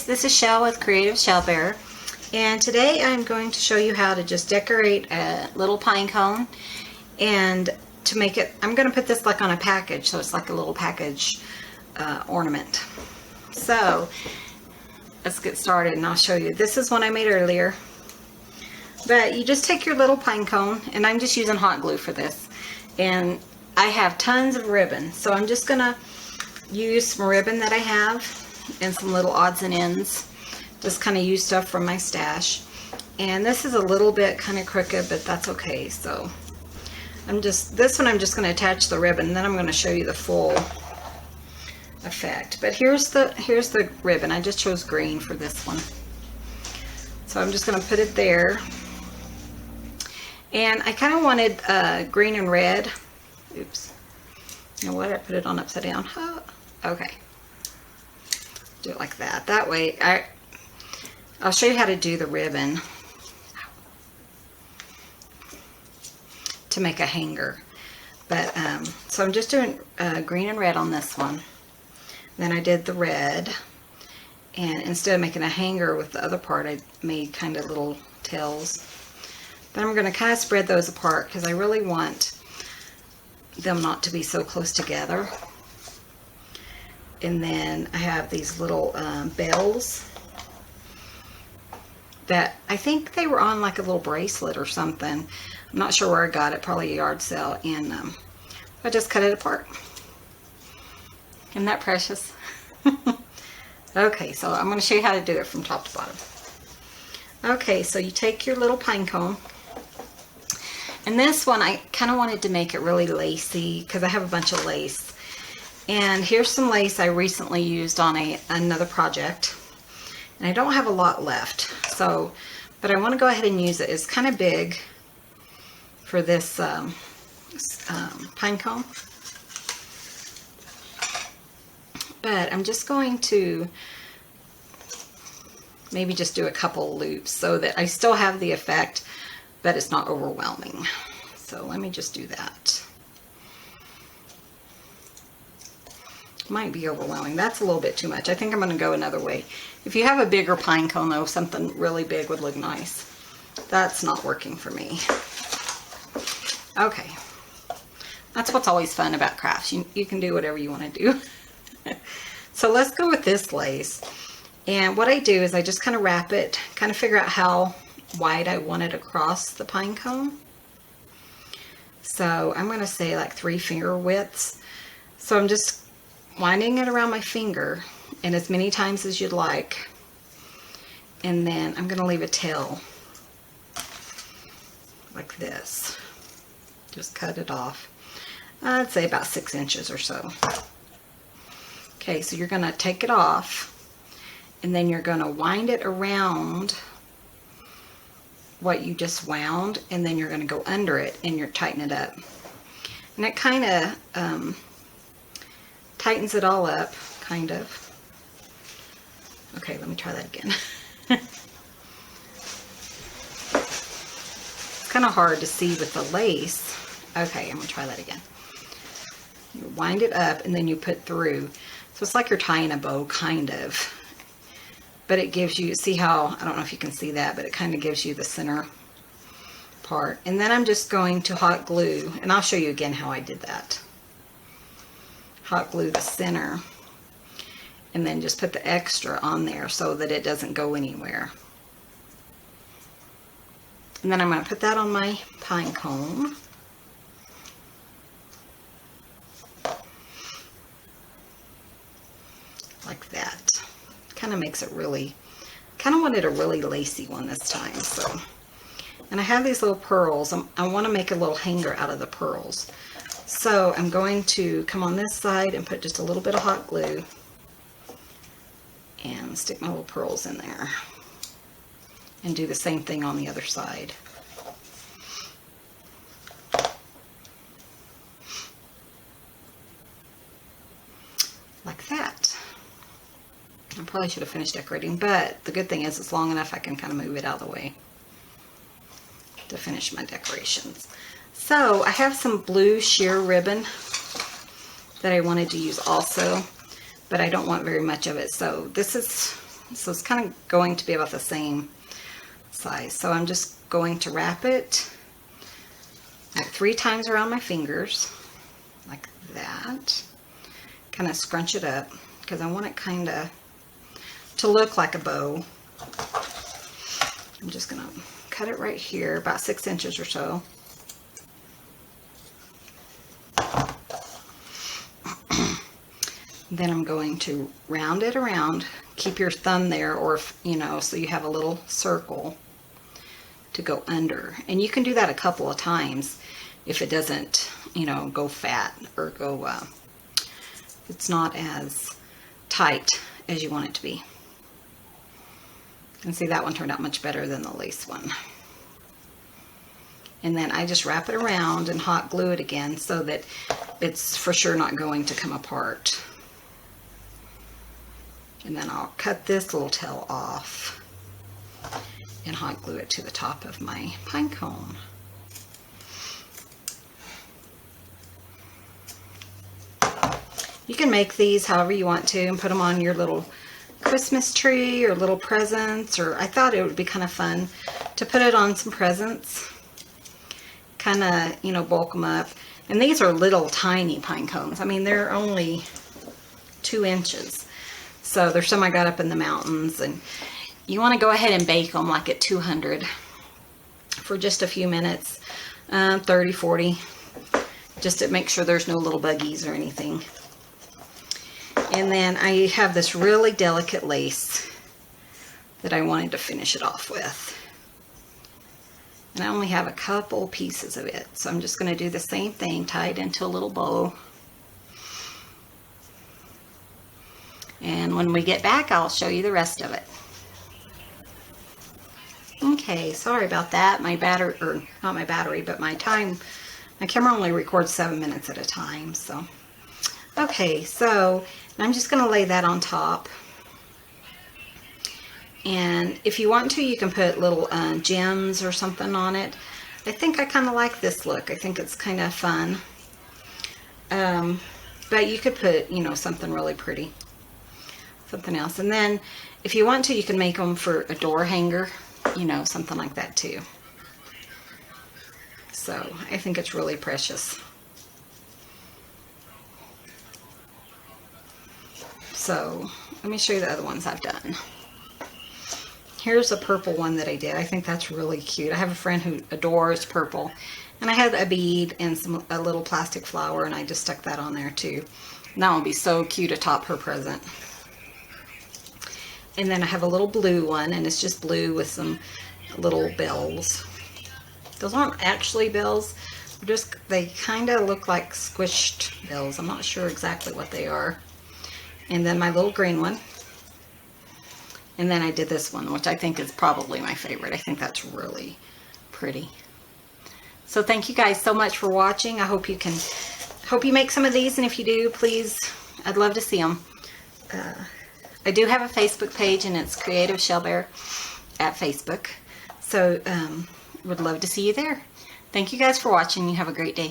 guys, this is Shell with Creative Shell Bearer, and today I'm going to show you how to just decorate a little pine cone. And to make it, I'm going to put this like on a package, so it's like a little package ornament. So let's get started and I'll show you. This is one I made earlier, but you just take your little pine cone, and I'm just using hot glue for this, and I have tons of ribbon, so I'm just going to use some ribbon that I have and some little odds and ends. Just kind of use stuff from my stash. And this is a little bit kind of crooked, but that's okay. So this one I'm just going to attach the ribbon, and then I'm going to show you the full effect. But here's the ribbon. I just chose green for this one. So I'm just going to put it there. And I kind of wanted green and red. Oops. You know what? I put it on upside down. Oh, okay. Do it like that. That way, I'll show you how to do the ribbon to make a hanger. But so I'm just doing green and red on this one. Then I did the red, and instead of making a hanger with the other part, I made kind of little tails. But I'm going to kind of spread those apart because I really want them not to be so close together. And then I have these little bells that I think they were on like a little bracelet or something. I'm not sure where I got it, probably a yard sale, and I just cut it apart. Isn't that precious? Okay, so I'm going to show you how to do it from top to bottom. Okay, so you take your little pine cone, and this one I kind of wanted to make it really lacy because I have a bunch of lace. And here's some lace I recently used on another project. And I don't have a lot left, so, but I want to go ahead and use it. It's kind of big for this pine cone. But I'm just going to maybe just do a couple loops so that I still have the effect, but it's not overwhelming. So let me just do that. Might be overwhelming. That's a little bit too much. I think I'm going to go another way. If you have a bigger pine cone though, something really big would look nice. That's not working for me. Okay. That's what's always fun about crafts. You can do whatever you want to do. So let's go with this lace. And what I do is I just kind of wrap it, kind of figure out how wide I want it across the pine cone. So I'm going to say like 3 finger widths. So I'm just winding it around my finger, and as many times as you'd like, and then I'm going to leave a tail like this. Just cut it off. I'd say about 6 inches or so. Okay, so you're going to take it off, and then you're going to wind it around what you just wound, and then you're going to go under it and you're tighten it up, and it kind of tightens it all up, kind of. Okay, let me try that again. It's kind of hard to see with the lace. Okay, I'm going to try that again. You wind it up and then you put through. So it's like you're tying a bow, kind of. But it gives you, see how, I don't know if you can see that, but it kind of gives you the center part. And then I'm just going to hot glue, and I'll show you again how I did that. Hot glue the center, and then just put the extra on there so that it doesn't go anywhere. And then I'm going to put that on my pine cone. Like that. Kind of makes it really, kind of wanted a really lacy one this time. So, and I have these little pearls. I want to make a little hanger out of the pearls. So I'm going to come on this side and put just a little bit of hot glue and stick my little pearls in there, and do the same thing on the other side. Like that. I probably should have finished decorating, but the good thing is it's long enough I can kind of move it out of the way to finish my decorations. So I have some blue sheer ribbon that I wanted to use also, but I don't want very much of it. So this is So it's kind of going to be about the same size. So I'm just going to wrap it like 3 times around my fingers, like that. Kind of scrunch it up because I want it kind of to look like a bow. I'm just going to cut it right here, about 6 inches or so. Then I'm going to round it around. Keep your thumb there, or, you know, so you have a little circle to go under. And you can do that a couple of times if it doesn't, you know, go fat or go, it's not as tight as you want it to be. And see, that one turned out much better than the lace one. And then I just wrap it around and hot glue it again so that it's for sure not going to come apart. And then I'll cut this little tail off and hot glue it to the top of my pine cone. You can make these however you want to and put them on your little Christmas tree or little presents, or I thought it would be kind of fun to put it on some presents. Kind of, you know, bulk them up. And these are little tiny pine cones. I mean, they're only 2 inches. So there's some I got up in the mountains, and you want to go ahead and bake them like at 200 for just a few minutes, 30, 40, just to make sure there's no little buggies or anything. And then I have this really delicate lace that I wanted to finish it off with. And I only have a couple pieces of it, so I'm just going to do the same thing, tie it into a little bow. And when we get back, I'll show you the rest of it. Okay, sorry about that. My battery, or not my battery, but my camera only records 7 minutes at a time, so. Okay, so I'm just going to lay that on top. And if you want to, you can put little gems or something on it. I think I kind of like this look. I think it's kind of fun. But you could put, you know, something really pretty. Something else. And then if you want to, you can make them for a door hanger, you know, something like that too. So I think it's really precious. So let me show you the other ones I've done. Here's a purple one that I did. I think that's really cute. I have a friend who adores purple, and I had a bead and a little plastic flower, and I just stuck that on there too. And that would be so cute to top her present. And then I have a little blue one, and it's just blue with some little bells. Those aren't actually bells. They kind of look like squished bells. I'm not sure exactly what they are. And then my little green one. And then I did this one, which I think is probably my favorite. I think that's really pretty. So thank you guys so much for watching. I hope you make some of these, and if you do, please, I'd love to see them. I do have a Facebook page, and it's Creative Shell Bear at Facebook. So would love to see you there. Thank you guys for watching. You have a great day.